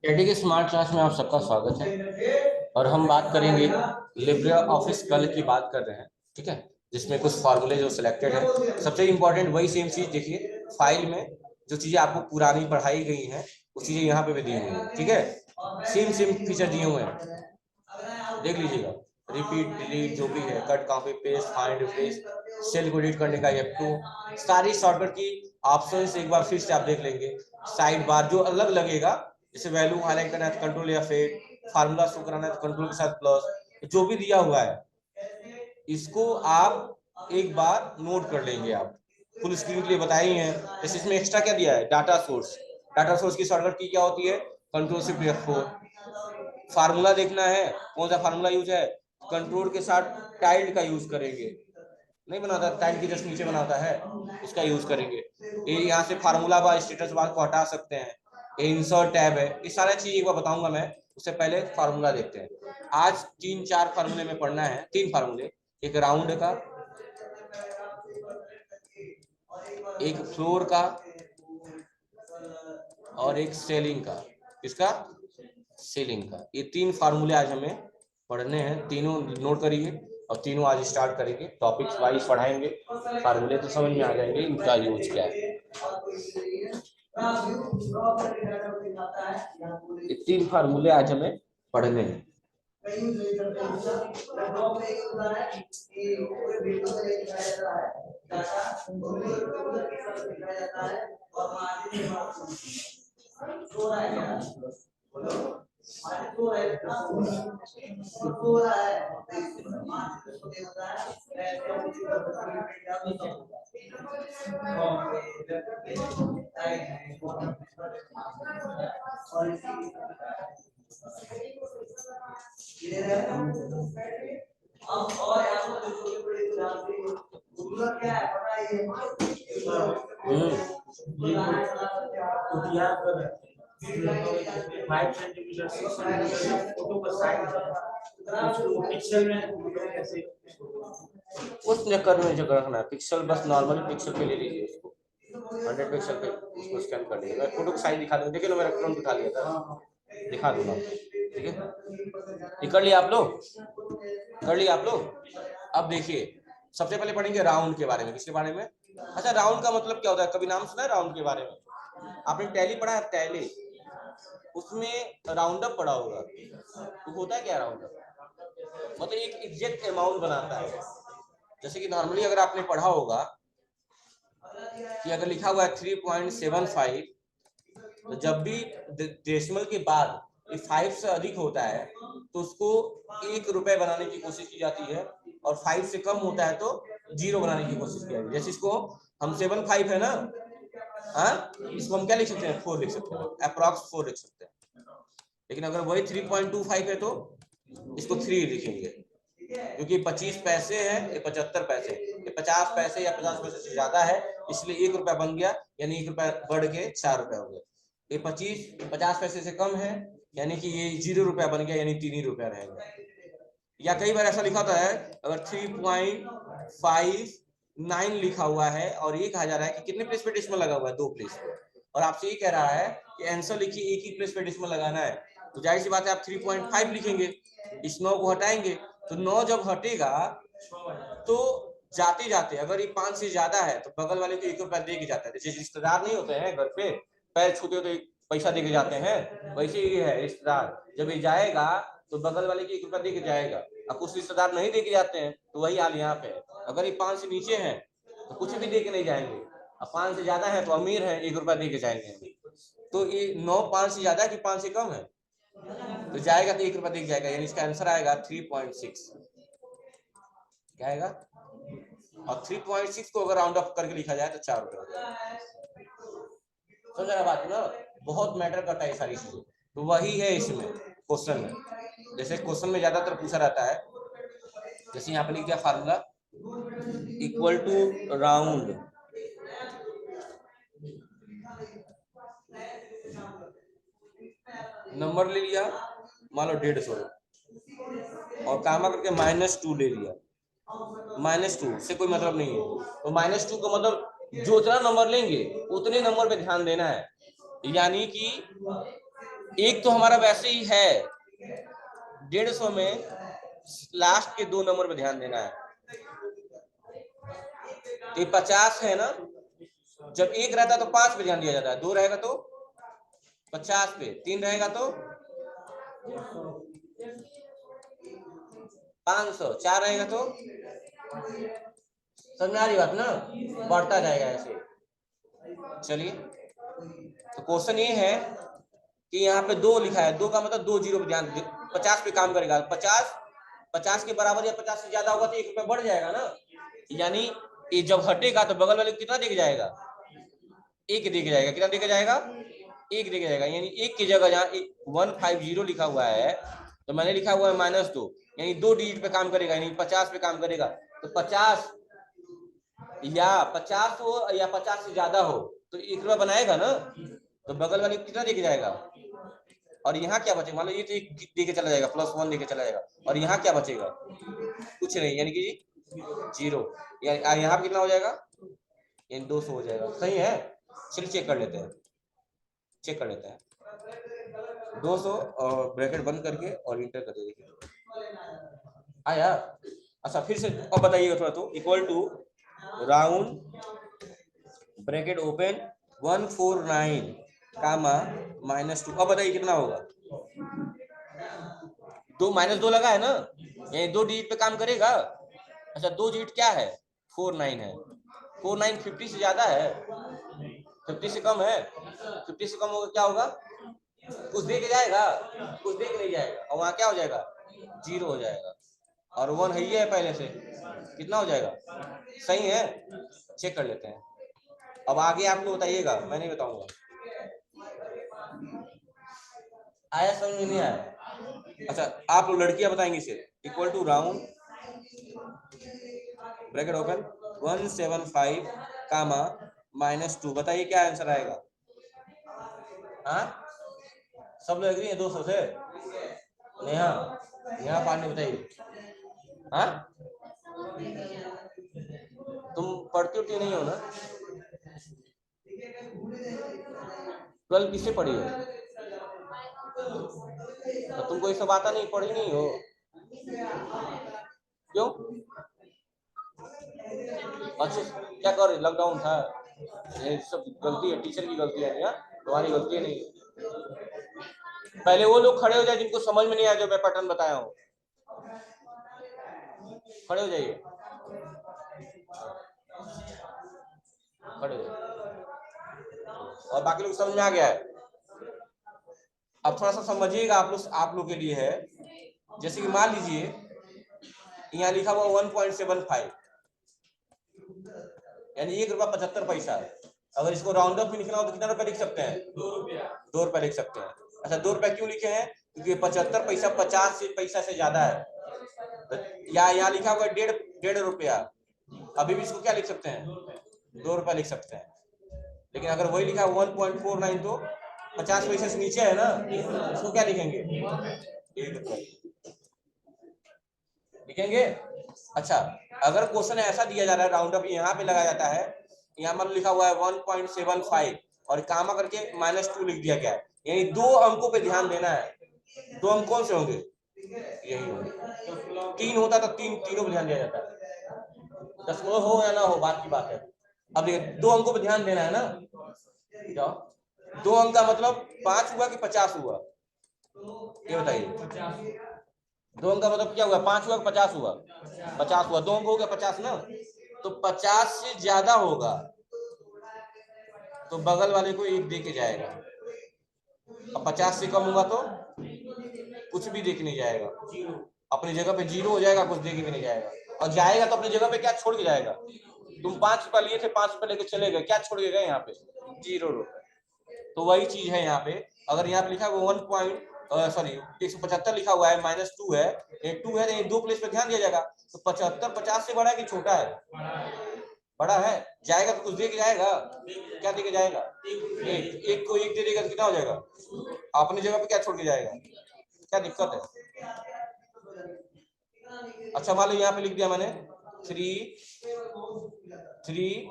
Teddy के smart class में आप सबका स्वागत है। और हम बात करेंगे लिब्रे ऑफिस कल की बात कर रहे हैं, ठीक है। जिसमें कुछ फार्मूले जो सिलेक्टेड है, सबसे इंपॉर्टेंट वही सेम चीज देखिए। फाइल में जो चीजें आपको पुरानी पढ़ाई गई हैं वो चीजें यहाँ पे भी दी हुई हैं, ठीक है। सेम सेम फीचर दिए हुए हैं, देख लीजिएगा। रिपीट, डिलीट, जो भी है, cut, copy, paste, find, replace, cell को एडिट करने का F2, सारी शॉर्टकट की ऑप्शंस एक बार फिर से आप देख लेंगे। साइड बार जो अलग लगेगा, जैसे वैल्यू हाईलाइट करना है तो कंट्रोल या फेड, फार्मूला शो कराना है तो कंट्रोल के साथ प्लस, जो भी दिया हुआ है इसको आप एक बार नोट कर लेंगे। आप फुल स्क्रीन के लिए बताई हैं। जैसे इसमें एक्स्ट्रा क्या दिया है, डाटा सोर्स। डाटा सोर्स की शॉर्टकट की क्या होती है, कंट्रोल शिफ्ट F4। फार्मूला देखना है, कौन सा फार्मूला यूज है, कंट्रोल के साथ टाइल्ड का यूज करेंगे। नहीं बनाता, टाइल्ड की जस्ट नीचे बनाता है, इसका यूज करेंगे। ये यहाँ से फार्मूला बार, स्टेटस बार को हटा सकते हैं। ये इंसर्ट टैब है, ये सारा चीज एक बार बताऊंगा मैं। उससे पहले फार्मूला देखते हैं। आज 3-4 फार्मूले में पढ़ना है, 3 फार्मूले। एक राउंड का, एक फ्लोर का, और एक सेलिंग का। किसका, सेलिंग का। ये 3 फार्मूले आज हमें पढ़ने हैं, तीनों नोट करिए। और तीनों आज स्टार्ट करेंगे, टॉपिक्स वाइज पढ़ाएंगे। फार्मूले तो समझ में आ जाएंगे, इनका यूज क्या है। ये 3 फार्मूले आज हमें पढ़ने हैं। उस चक्कर में जगह रखना है, पिक्सल बस नॉर्मल पिक्सल पे ले लीजिए उसको। 100 पिक्सल पे उसको स्कैन कर लीजिए। मैं फोटो को साइज दिखा दूंगा, देखिए ना मेरा तुरंत उठा लिया था, दिखा दूंगा, ठीक है। ये कर लिया आप लोग, कर लिया आप लोग। अब देखिए, सबसे पहले पढ़ेंगे राउंड के बारे में। किसके बारे में, अच्छा राउंड का मतलब क्या होता है, कभी नाम सुना है राउंड के बारे में? आपने टैली पढ़ा है, टैली, उसमें राउंड अप पढ़ा होगा। तो होता है क्या राउंड अप, मतलब एक एग्जैक्ट अमाउंट बनाता है। जैसे कि नॉर्मली अगर आपने पढ़ा होगा कि अगर लिखा हुआ है 3.75, तो जब भी डेसिमल के बाद ये 5 से अधिक होता है तो उसको 1 रुपए बनाने की कोशिश की जाती है, और 5 से कम होता है तो 0 बनाने की कोशिश की जाती है। जैसे इसको हम 75 है ना, हाँ, इसको हम क्या लिख सकते हैं, 4 लिख सकते हैं, अप्रॉक्स 4 लिख सकते हैं। लेकिन अगर वही 3.25 है तो इसको 3 लिखेंगे, क्योंकि 25 पैसे है, ये 75 पैसे, ये 50 पैसे या 50 पैसे से ज्यादा है, इसलिए 1 रुपया बन गया, यानी 1 रुपया बढ़ के 4 रुपया हो गया। ये 50 पैसे से कम है, यानी कि ये 0 रुपया बन गया, यानी 3 ही रुपया रहेगा। या कई बार ऐसा लिखा होता है, अगर 3.59 लिखा हुआ है और ये कहा जा रहा है कि कितने प्लेस पे डेसिमल लगा हुआ है, 2 प्लेस पे, और आपसे ये कह रहा है कि आंसर लिखिए एक ही प्लेस पे डेसिमल लगाना है, तो जाहिर सी बात है आप 3.5 लिखेंगे। इस 9 को हटाएंगे, तो 9 जब हटेगा तो जाते जाते अगर ये 5 से ज्यादा है तो बगल वाले को 1 रुपया दे के जाता है। जैसे रिश्तेदार नहीं होते हैं घर पे, पैर छूते हो तो पैसा दे के जाते हैं, वैसे ही है रिश्तेदार। जब ये जाएगा तो बगल वाले को 1 रुपया दे के जाएगा। अब कुछ रिश्तेदार नहीं दे के जाते हैं, तो वही हाल यहाँ पे है। अगर ये 5 से नीचे है तो कुछ भी दे के नहीं जाएंगे, अब 5 से ज्यादा है तो अमीर है, 1 रुपया दे के जाएंगे। तो ये 9 5 से ज्यादा है कि 5 से कम है, तो जाएगा तो 1 रुपया दे के जाएगा, यानी इसका आंसर आएगा 3.6। क्या आएगा, और 3.6 को अगर राउंड ऑफ करके लिखा जाए तो 4 रुपए हो जाएगा। समझ रहा बात ना, बहुत मैटर करता है सारी चीजें। तो वही है इसमें क्वेश्चन में, जैसे क्वेश्चन में ज्यादातर पूछा रहता है, जैसे यहाँ पे लिख दिया formula equal to round, number ले लिया मान लो 150, और कामा करके -2 ले लिया। -2 से कोई मतलब नहीं है, तो -2 का मतलब जो उतना नंबर लेंगे उतने नंबर पे ध्यान देना है। यानी कि एक तो हमारा वैसे ही है 150 में लास्ट के 2 नंबर पे ध्यान देना है। तो ये 50 है ना, जब 1 रहता है तो 5 पे ध्यान दिया जाता है, 2 रहेगा तो 50 पे, 3 रहेगा तो 500, 4 रहेगा तो, समझ में आ रही बात ना, बढ़ता जाएगा ऐसे। चलिए, तो क्वेश्चन ये है कि यहाँ पे 2 लिखा है, 2 का मतलब 2 जीरो पे ध्यान, 50 पे काम करेगा, 50 के बराबर या 50 से ज्यादा होगा तो 1 रुपया बढ़ जाएगा ना, यानी ये जब हटेगा तो बगल वाले को कितना देके जाएगा, 1 देके जाएगा। कितना देके जाएगा, 1 देके जाएगा। यानी 1 की जगह जहाँ 150 लिखा हुआ है तो मैंने लिखा हुआ है -2, यानी 2 डिजिट पे काम करेगा, यानी 50 पे काम करेगा। तो 50 या 50 हो या 50 से ज्यादा हो तो 1 रुपया बनाएगा ना, तो बगल वाले कितना देके जाएगा। और यहाँ क्या बचेगा, मान लो ये तो 1 देके चला जाएगा, +1 देके चला जाएगा, और यहाँ क्या बचेगा, कुछ नहीं, यानी कि 0। यानी यहाँ कितना हो जाएगा, यानी 200 हो जाएगा। सही है, चलिए चेक कर लेते हैं, 200 और ब्रैकेट बंद करके और इंटर कर दीजिए। आया। अच्छा फिर से अब बताइएगा थोड़ा, तो equal to round bracket open 149 comma -2। अब बताइए कितना होगा, 2 -2 लगा है ना, यानी 2 डिजिट पे काम करेगा। अच्छा 2 डिजिट क्या है, 49 है, 49 50 से ज्यादा है, 50 से कम है, 50 से कम होगा क्या होगा, कुछ दे के जाएगा, कुछ दे के नहीं जाएगा, और वहां क्या हो जाएगा, 0 हो जाएगा। और 1 है ही है पहले से, कितना हो जाएगा, सही है। चेक कर लेते हैं। अब आगे आप लोग बताइएगा, मैं नहीं बताऊंगा। आया समझ में नहीं आया। अच्छा आप लोग लड़कियां बताएंगी इसे, equal to round bracket open 175 comma -2। बताइए क्या आंसर आएगा। हाँ सब लोग एग्री है 200 से। नेहा, नेहा पांडे बताइए। हाँ तुम पढ़ती उठती नहीं हो ना, 12 किससे पढ़ी हो, तो तुमको ये सब आता नहीं, पढ़ी नहीं हो, क्यों। अच्छा क्या कर रहे, लॉकडाउन था, ये सब गलती है, टीचर की गलती है, या तुम्हारी गलती नहीं है। पहले वो लोग खड़े हो जाए जिनको समझ में नहीं आया जो मैं पैटर्न बताया हूँ, खड़े हो जाइए, खड़े हो जाइए। और बाकी लोग समझ में आ गया है। अब थोड़ा सा समझिएगा, आप लोग के लिए है, जैसे कि मान लीजिए यहाँ लिखा हुआ 1.75, यानी 1 रुपया 75 पैसा है। अगर इसको राउंड अप में लिखना हो तो कितना रुपया लिख सकते हैं, 2 रुपया लिख सकते हैं। अच्छा 2 रुपया क्यों लिखे हैं, क्योंकि 75 पैसा 50 पैसा से ज्यादा है। तो या यहाँ लिखा हुआ 1.5 रुपया, अभी भी इसको क्या लिख सकते हैं, 2 रुपया लिख सकते हैं। लेकिन अगर वही लिखा 1.49 तो 50 पैसे से नीचे है ना, इसको क्या लिखेंगे, 1 रुपया लिखेंगे। अच्छा अगर क्वेश्चन ऐसा दिया जा रहा है, राउंड अप यहाँ पे लगाया जाता है, यहाँ मतलब लिखा हुआ है 1.75 और कामा करके -2 लिख दिया गया है, यानी 2 अंकों पे ध्यान देना है। 2 अंक कौन से होंगे, यही होंगे। 3 होता तो तीनों पे ध्यान दिया जाता है, दशमलव हो या ना हो बात की बात है। अब ये 2 अंकों पे ध्यान देना है ना, जाओ 2 अंक का मतलब 5 हुआ कि 50 हुआ, ये बताइए। 2 अंक का मतलब क्या हुआ, 5 हुआ कि 50 हुआ, 50 हुआ, 2 अंक हो गया 50 ना, तो 50 से ज्यादा होगा तो बगल वाले को 1 दे के जाएगा, अब 50 से कम होगा तो कुछ भी दे के नहीं जाएगा, अपनी जगह पे 0 हो जाएगा, कुछ दे के भी नहीं जाएगा। और जाएगा तो अपनी जगह पे क्या छोड़ के जाएगा, तुम 5 रुपया लिए थे, 5 रुपया लेके चले गए, क्या छोड़ के गए यहाँ पे, 0 रुपये। तो वही चीज है यहाँ पे, अगर यहाँ पे लिखा हुआ 175 लिखा हुआ है, -2 है, ये 2 है, 2 प्लेस पे ध्यान दिया जाएगा। तो 75 50 से बड़ा है कि छोटा है, बड़ा है, जाएगा तो कुछ दे के जाएगा, क्या दे के जाएगा, 1 को 1 दे देगा तो कितना हो जाएगा, अपनी जगह पे क्या छोड़ के जाएगा, क्या दिक्कत है। अच्छा मान लो यहाँ पे लिख दिया मैंने 3 3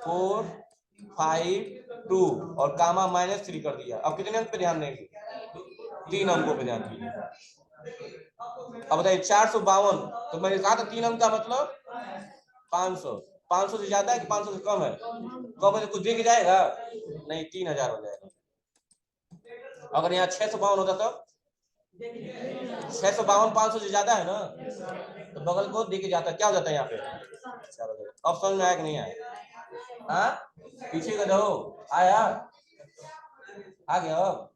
4 5 2 और कामा -3 कर दिया। अब कितने अंक पे ध्यान देंगे? 3 अंकों पे ध्यान दीजिए। अब बताइए 452, तो मैंने कहा था 3 अंक का मतलब 500। 500 से ज्यादा है कि 500 से कम है? कम है तो कुछ दे के जाएगा नहीं, 3000 हो जाएगा। अगर यहाँ 652 होता तब 652 500 से ज्यादा है ना, तो बगल को दे के जाता, क्या हो जाता है यहाँ पे? अब समझ में आया कि नहीं आया? हाँ, पीछे का दो आया, आ गया। अब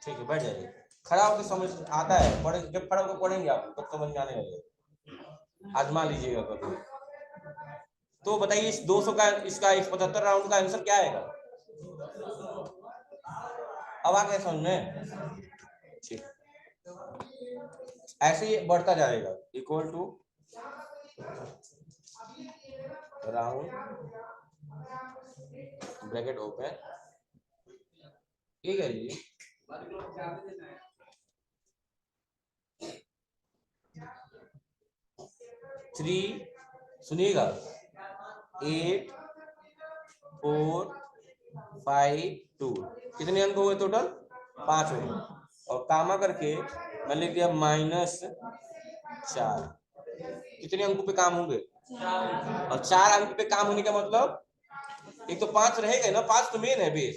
ठीक है, बैठ जाइए। खड़ा होकर समझ आता है, पढ़े जब खड़ा होकर पढ़ेंगे आप तब समझ में आने लगेगा, आजमा लीजिएगा कभी। तो बताइए इस 200 का, इसका इस 75 राउंड का आंसर क्या आएगा? अब आ गया समझ में? ठीक, ऐसे ही बढ़ता जाएगा। Equal to round bracket open, ठीक है जी। 3, सुनिएगा, 8 4 5 2, कितने अंक हुए टोटल? 5 हो गए। और कामा करके मैंने लिख दिया -4। कितने अंकों पे काम होंगे? और 4 अंक पे काम होने का मतलब एक तो 5 रहेगा ना, 5 तो मेन है बेस।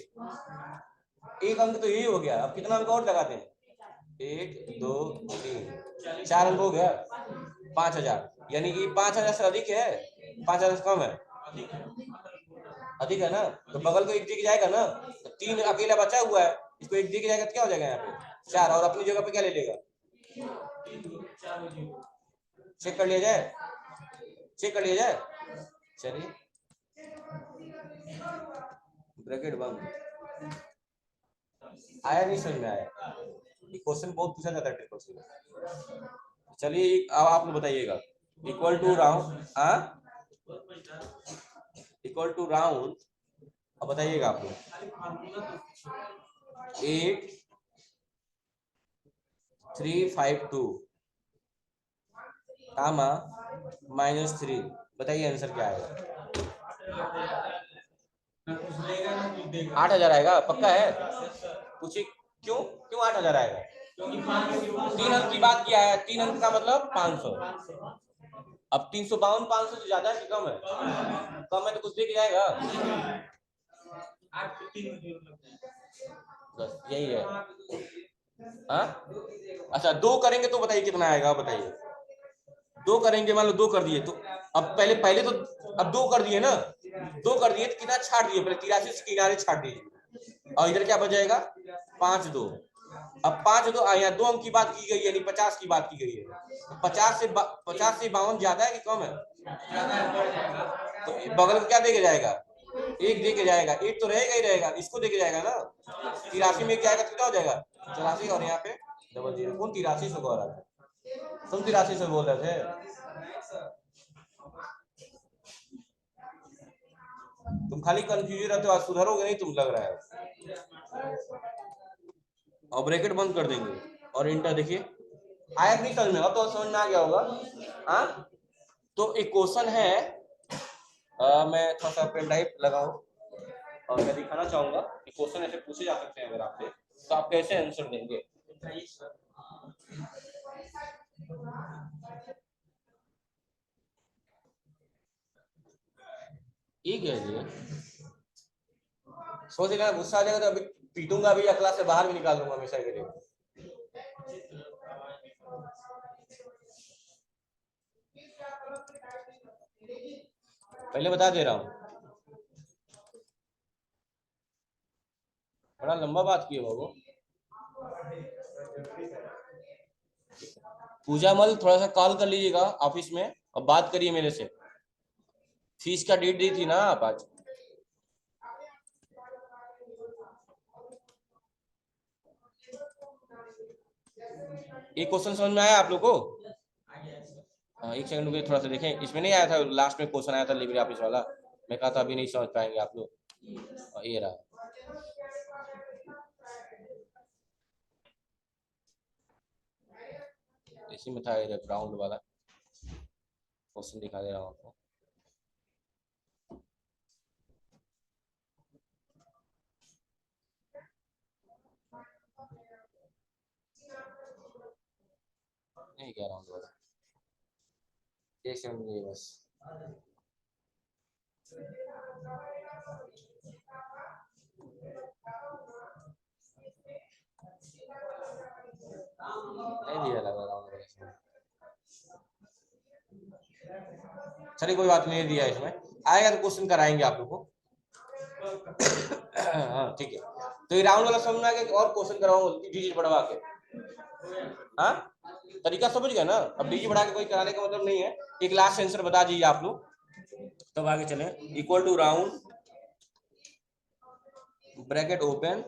एक अंक तो यही हो गया। अब कितना अंक और लगाते हैं? 1 2 3, 4 अंक हो गया। 5000, यानी कि 5000 से अधिक है, 5000 से कम है? अधिक है ना, तो बगल को एक दिख जाएगा ना, तो 3 अकेला बचा हुआ है, इसको एक दिख जाएगा तो क्या हो जाएगा यहाँ पे? 4, और अपनी जगह पे क्या ले लेगा? चेक कर लिया जाए, चेक कर लिया जाए। चलिए, ब्रैकेट बंद। आया नहीं समझ में? आया? ये क्वेश्चन बहुत पूछा जाता है ट्रिपल सी। चलिए अब आप लोग बताइएगा। इक्वल टू राउंड, हाँ, इक्वल टू राउंड। अब बताइएगा आप लोग। 8 3 5 2 कामा -3, बताइए आंसर क्या आएगा? 8000 आएगा, पक्का है? पूछिए क्यों, क्यों 8000 आएगा? 3 अंक की बात किया है, 3 अंक का मतलब 500। अब 352 500 से ज्यादा है कि कम है? कम है तो कुछ देके जाएगा। बस यही है। हाँ, अच्छा 2 करेंगे तो बताइए कितना आएगा? बताइए 2 करेंगे, मान लो 2 कर दिए तो अब पहले पहले तो अब 2 कर दिए ना, 2 कर दिए तो कितना छाट दिए? पहले 83 से किनारे छाट दीजिए और इधर क्या बच जाएगा? 5 2। अब 5 2, यहाँ 2 अंक की बात की गई है, यानी 50 की बात की गई है। 50 से 52 ज्यादा है कि कम है? तो बगल में क्या देके जाएगा? एक देके जाएगा, एक तो रहेगा ही रहेगा, इसको देके जाएगा ना। 83 में क्या आएगा तो क्या हो जाएगा? 84, और यहाँ पे डबल जीरो। कौन 83 से बोल रहा था? तुम 83 से बोल रहे थे। तुम खाली कंफ्यूज रहते हो, आज सुधरोगे नहीं तुम, लग रहा है। और ब्रैकेट बंद कर देंगे और इंटर देखिए। आया नहीं समझ में? अब तो समझ में आ गया होगा। हाँ, तो एक क्वेश्चन है, मैं थोड़ा सा पेन ड्राइव लगाऊं और मैं दिखाना चाहूंगा कि क्वेश्चन ऐसे पूछे जा सकते हैं अगर आपसे, तो आप कैसे आंसर देंगे। ठीक है जी, सोच लेना, गुस्सा आ जाएगा तो अभी पीटूंगा, अभी या क्लास से बाहर भी निकाल दूंगा हमेशा के लिए। पहले बता दे रहा हूँ, बड़ा लंबा बात किए बाबू। पूजा मल थोड़ा सा कॉल कर लीजिएगा ऑफिस में और बात करिए मेरे से। फीस का डेट दी थी ना आप आज। एक क्वेश्चन समझ में आया आप लोग को? हाँ, एक सेकंड रुकिए, थोड़ा सा देखें, इसमें नहीं आया था लास्ट में क्वेश्चन आया था लिब्रे ऑफिस वाला, मैं कहा था अभी नहीं समझ पाएंगे आप लोग, ये रहा। इसी में था राउंड वाला क्वेश्चन, दिखा दे रहा हूँ आपको। नहीं कह रहा हूँ बस, एक सेकंड बस। नहीं दिया लग रहा हूँ, चलिए कोई बात नहीं दिया इसमें, आएगा तो क्वेश्चन कराएंगे आप लोग को। हाँ ठीक है, तो ये राउंड वाला समझ में आ गया, और क्वेश्चन कराऊंगा डिजिट बढ़वा के। हाँ तरीका समझ गया ना, अब डिजिट बढ़ा के कोई कराने का मतलब नहीं है, एक लास्ट आंसर बता दीजिए आप लोग तब आगे चले। Equal to round bracket open,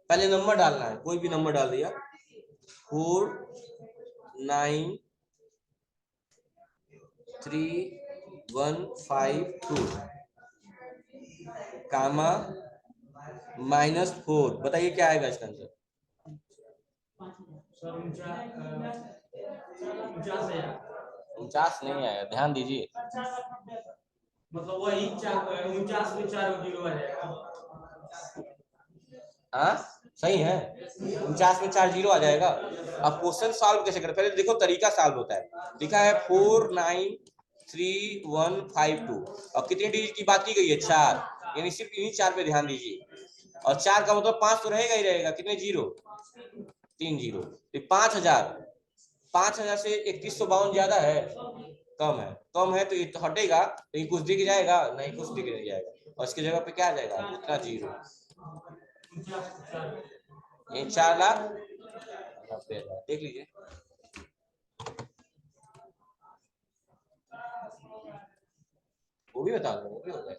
पहले नंबर डालना है, कोई भी नंबर डाल दिया, 4 9 3 1 5 2 कामा -4, बताइए क्या आएगा इसका आंसर? 49 नहीं आएगा, ध्यान दीजिए, मतलब वही 49 में 4 जीरो आ जाएगा। हाँ सही है, 49 में 4 जीरो आ जाएगा। अब क्वेश्चन सॉल्व कैसे करें, पहले देखो तरीका सॉल्व होता है, लिखा है 4 9 3 1 5 2, और कितनी डिजिट की बात की गई है 4, यानी सिर्फ इन्हीं 4 पे ध्यान दीजिए, और 4 का मतलब 5 तो रहेगा ही रहेगा, कितने जीरो, 3 जीरो, 5000 से 3152 ज्यादा है, कम है, कम है तो ये तो हटेगा, तो ये कुछ दिख जाएगा नहीं, कुछ दिख नहीं जाएगा, और इसकी जगह पे क्या आ जाएगा, उतना जीरो, ये 4,90,000 देख लीजिए। वो भी बता दो, वो भी हो जाए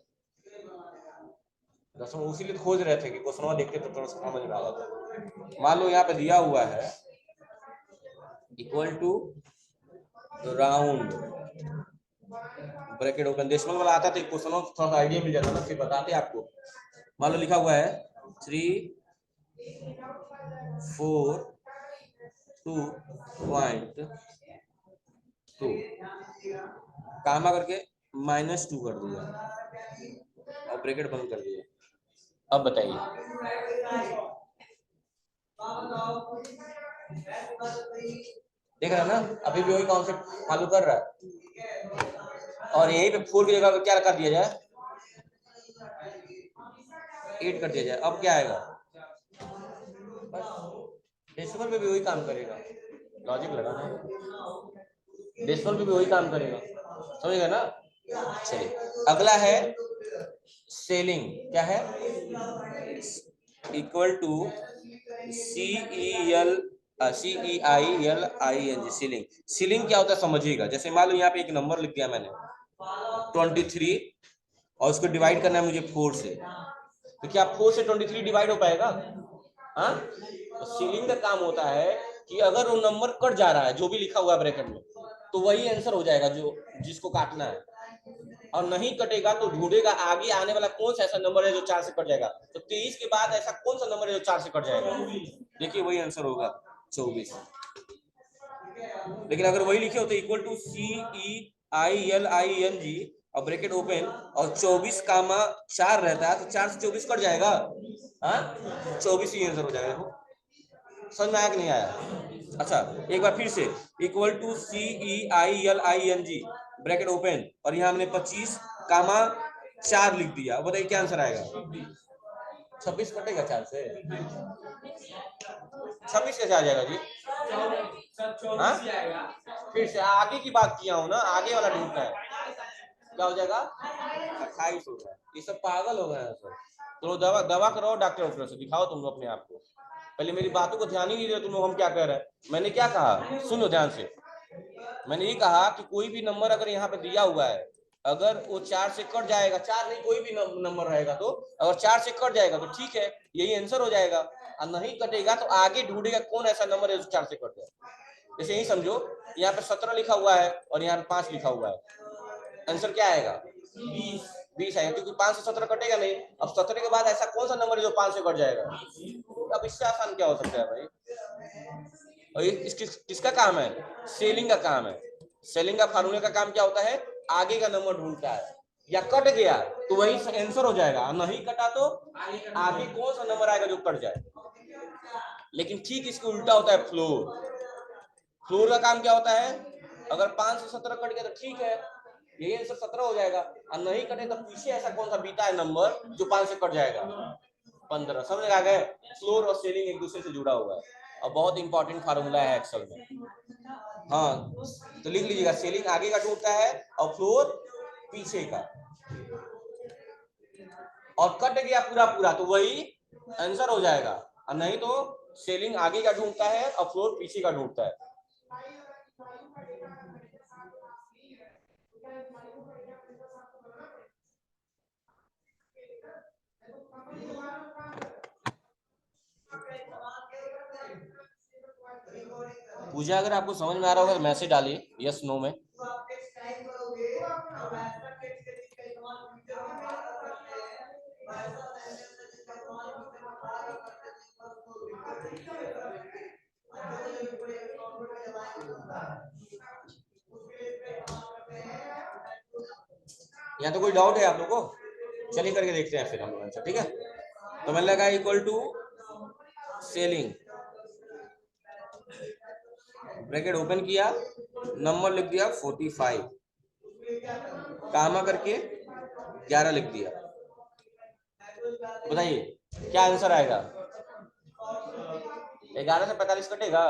दसवां, उसी लिए खोज रहे थे कि क्वेश्चन देखते तो थोड़ा समझ में आ जाता। मान लो यहाँ पे दिया हुआ है equal to round bracket open, decimal वाला आता तो क्वेश्चन थोड़ा सा आइडिया मिल जाता था, फिर बताते आपको। मान लो लिखा हुआ है 3 4 2.2 कामा करके -2 कर दिया और ब्रैकेट बंद कर दिया। अब बताइए, देख रहा है ना, अभी भी वही कॉन्सेप्ट फॉलो कर रहा है, और यहीं पे 4 की जगह पे क्या कर दिया जाए, 8 कर दिया जाए, अब क्या आएगा, डेसिमल पे भी वही काम करेगा, लॉजिक लगाना है, डेसिमल पे भी वही काम करेगा, समझेगा ना। चलिए अगला है सेलिंग, क्या है, equal to CEILING, ceiling. Ceiling क्या होता है समझिएगा, जैसे मान लो यहाँ पे एक नंबर लिख दिया मैंने 23, और उसको डिवाइड करना है मुझे 4 से, तो क्या 4 से 23 डिवाइड हो पाएगा? हाँ, तो सीलिंग का काम होता है कि अगर वो नंबर कट जा रहा है जो भी लिखा हुआ है ब्रैकेट में, तो वही आंसर हो जाएगा जो जिसको काटना है, और नहीं कटेगा तो ढूंढेगा आगे आने वाला कौन सा ऐसा नंबर है जो 4 से कट जाएगा, तो 23 के बाद ऐसा कौन सा नंबर है जो 4 से कट जाएगा, देखिए वही आंसर होगा 24। लेकिन अगर वही लिखे होते इक्वल टू CEILING और ब्रैकेट ओपन और 24 कामा 4 रहता है, तो 4 से 24 कट जाएगा, हाँ 24 ही आंसर हो जाएगा। देखो समझ में आया कि नहीं आया? अच्छा एक बार फिर से, equal to CEILING bracket open, और यहाँ हमने 25 कामा 4 लिख दिया, बताइए क्या आंसर आएगा? 26 कटेगा 4 से, 26 कैसे आ जाएगा जी? हाँ फिर से आगे की बात किया हूँ ना, आगे वाला ढूंढना है, क्या हो जाएगा 28 हो गया। ये सब पागल हो गए हैं सर, तो दवा दवा कराओ, डॉक्टर से दिखाओ तुम लोग अपने आप को, पहले मेरी बातों को ध्यान ही नहीं दे तुम लोग, हम क्या कह रहे हैं, मैंने क्या कहा सुनो ध्यान से, मैंने ये कहा कि कोई भी नंबर अगर यहाँ पे दिया हुआ है, अगर वो 4 से कट जाएगा, 4 नहीं कोई भी नंबर रहेगा, तो अगर 4 से कट जाएगा तो ठीक है यही आंसर हो जाएगा, और नहीं कटेगा तो आगे ढूंढेगा कौन ऐसा नंबर है जो 4 से कट जाए। जैसे यही समझो यहाँ पे 17 लिखा हुआ है और यहाँ पे 5 लिखा हुआ है, आंसर क्या आएगा 20 आएगा, क्योंकि 5 से 17 कटेगा नहीं, अब 17 के बाद ऐसा कौन सा नंबर है जो 5 से कट जाएगा, अब इससे आसान क्या हो सकता है भाई। और ये किसका काम है, सेलिंग का काम है, सेलिंग का फार्मूले का काम क्या होता है, आगे का नंबर ढूंढता है, या कट गया तो वही आंसर हो जाएगा, नहीं कटा तो आगे कौन सा नंबर आएगा जो कट जाए। लेकिन ठीक इसके उल्टा होता है फ्लोर, फ्लोर का काम क्या होता है, अगर 5 से 17 कट गया तो ठीक है, यही आंसर 17 हो जाएगा, और नहीं कटे तो पीछे ऐसा कौन सा बीता है नंबर जो 5 से कट जाएगा, 15। समझ आ गए, फ्लोर और सीलिंग एक दूसरे से जुड़ा हुआ है और बहुत इंपॉर्टेंट फार्मूला है एक्सेल में। हाँ तो लिख लीजिएगा, सीलिंग आगे का ढूंढता है और फ्लोर पीछे का, और कट गया पूरा पूरा तो वही आंसर हो जाएगा, और नहीं तो सीलिंग आगे का ढूंढता है और फ्लोर पीछे का ढूंढता है। पूजा अगर आपको समझ में आ रहा होगा तो मैसेज डालिए यस नो में। यहाँ तो कोई डाउट है आप लोगों को? चलिए करके देखते हैं फिर हम लोग आंसर, ठीक है। तो मैंने लगा equal to ceiling, bracket open किया, नंबर लिख दिया 45, कामा करके 11 लिख दिया। बताइए क्या आंसर आएगा? 11 से 45 कटेगा?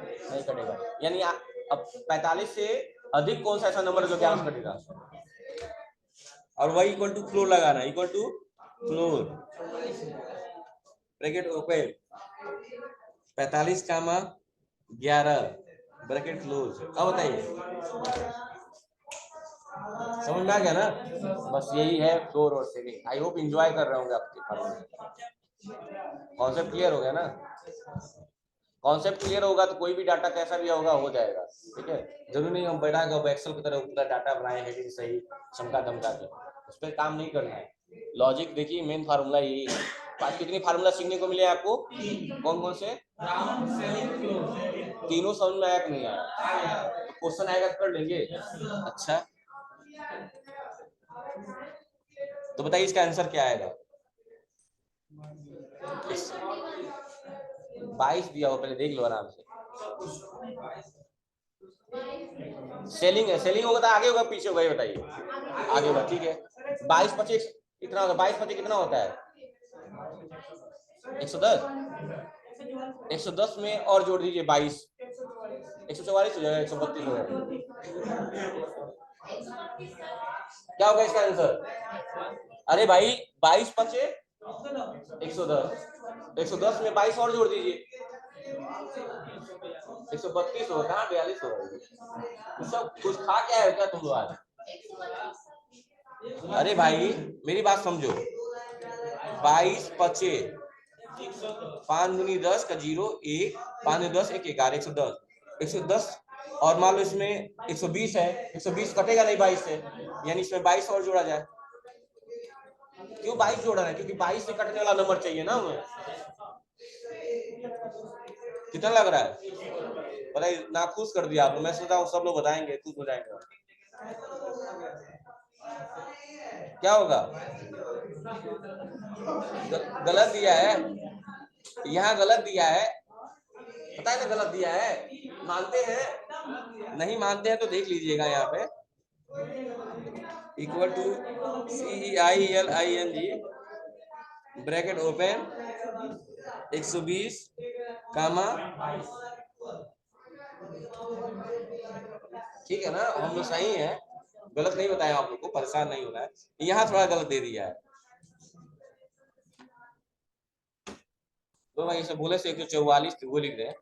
नहीं कटेगा, यानी अब 45 से अधिक कौन सा ऐसा नंबर है जो 11 से कटेगा, और वही इक्वल टू फ्लोर लगाना, equal to floor, bracket open 45 comma 11 bracket close. अब बताइए समझ में आ गया ना? बस यही है फ्लोर और सीलिंग। आई होप एंजॉय कर रहे होंगे आपके, कॉन्सेप्ट क्लियर हो गया ना? कॉन्सेप्ट क्लियर होगा तो कोई भी डाटा कैसा भी होगा हो जाएगा, ठीक है। जरूरी नहीं हम बैठा के एक्सेल की तरह पूरा डाटा बनाए हेडिंग सही चमका दमका के, उस पर काम नहीं करना है। लॉजिक देखिए, मेन फार्मूला यही है। आज कितनी फार्मूला सीखने को मिले आपको? कौन कौन से? तीनों समझ में आया कि नहीं आया? क्वेश्चन आएगा कर लेंगे। अच्छा तो बताइए इसका आंसर क्या आएगा? 22 दिया हो, पहले देख लो आराम से। सेलिंग है, सेलिंग होगा तो आगे होगा पीछे होगा, ये बताइए। आगे होगा, ठीक है। 22 25 कितना होगा? 22 25 कितना होता है? 110। 110 में और जोड़ दीजिए 22, 144 हो जाएगा, 132 हो जाएगा। क्या होगा इसका आंसर? अरे भाई 22 5 110, 110 में 22 और जोड़ दीजिए, 132 होगा। कहाँ 42 होगा? सब कुछ खा क्या है क्या तुम लोग आज? अरे भाई मेरी बात समझो, 22 पचे 5 दूनी 10 का 0 1, 5 दूनी 10 1 11, 110 और मान लो इसमें 120 है, 120 कटेगा नहीं 22 से, यानी इसमें 22 और जोड़ा जाए। क्यों 22 जोड़ा है? क्योंकि 22 से कटने वाला नंबर चाहिए ना हमें। कितना लग रहा है? बताइए, नाखुश कर दिया आपने। मैं सोचा हूँ सब लोग बताएंगे, खुश हो जाएंगे। क्या होगा? गलत दिया है, यहाँ गलत दिया है, पता है ना गलत दिया है। मानते हैं? नहीं मानते हैं तो देख लीजिएगा यहाँ पे, equal to CEILING bracket open 120 comma, ठीक है ना? हम लोग सही है, गलत नहीं बताया आप लोग को, परेशान नहीं होना है। यहाँ थोड़ा गलत दे दिया है, तो भाई इसे बोले से 144 वो लिख रहे हैं,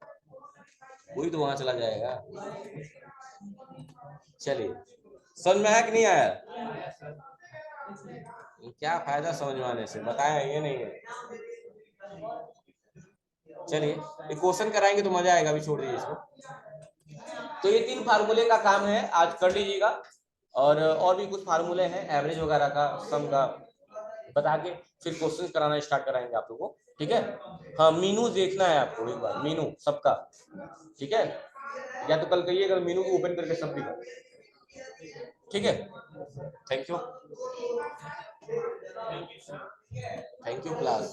वही तो वहां चला जाएगा। चलिए समझ में आया कि नहीं आया? क्या फायदा समझ में आने से, बताया ये नहीं है। चलिए एक क्वेश्चन कराएंगे तो मजा आएगा, अभी छोड़ दीजिए इसको। तो ये 3 फार्मूले का काम है, आज कर लीजिएगा। और भी कुछ फार्मूले हैं एवरेज वगैरह का, सम का बता के फिर क्वेश्चन कराना स्टार्ट कराएंगे आप लोगों को, ठीक है। हाँ मीनू देखना है आपको एक बार, मीनू सबका, ठीक है। या तो कल कहिएगा मीनू को ओपन करके सब दिखा, ठीक है। Thank you class.